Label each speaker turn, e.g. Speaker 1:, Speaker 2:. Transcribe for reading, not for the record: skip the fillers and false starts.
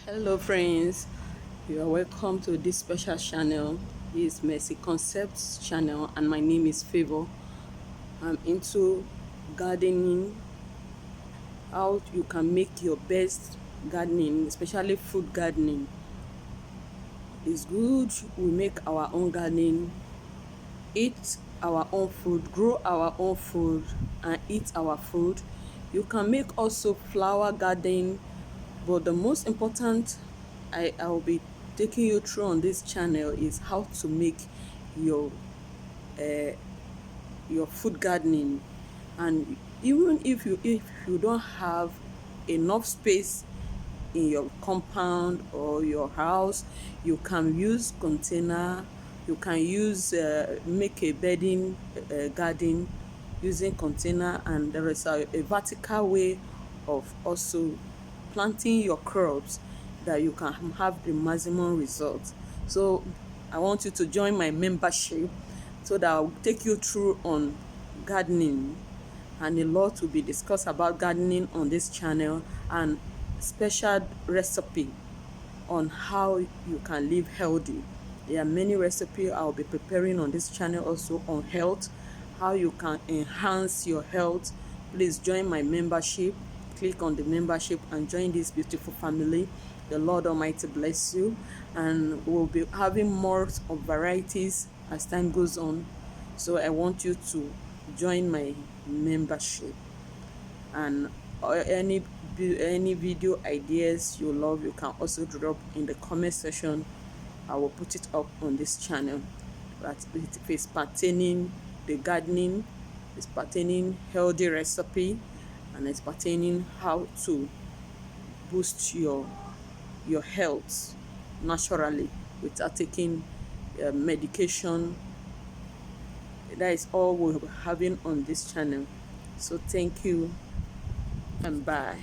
Speaker 1: Hello friends, you are welcome to this special channel. This is Mercy Concepts channel and my name is Favor. I'm into gardening, how you can make your best gardening, especially food gardening. It's good we make our own gardening, eat our own food, grow our own food and eat our food. You can make also flower garden, but the most important I will be taking you through on this channel is how to make your uh, your food gardening. And even if you don't have enough space in your compound or your house, you can use container. You can use make a bedding garden using container, and there is a vertical way of also planting your crops that you can have the maximum results. So I want you to join my membership so that I'll take you through on gardening, and a lot will be discussed about gardening on this channel, and special recipe on how you can live healthy. There are many recipes I'll be preparing on this channel also on health, how you can enhance your health. Please join my membership. Click on the membership and join this beautiful family. The Lord Almighty bless you, and we'll be having more of varieties as time goes on. So I want you to join my membership, and any video ideas you love, you can also drop in the comment section. I will put it up on this channel. But if it's pertaining the gardening, it's pertaining healthy recipe, and it's pertaining how to boost your health naturally without taking medication. That is all we're having on this channel. So thank you and bye.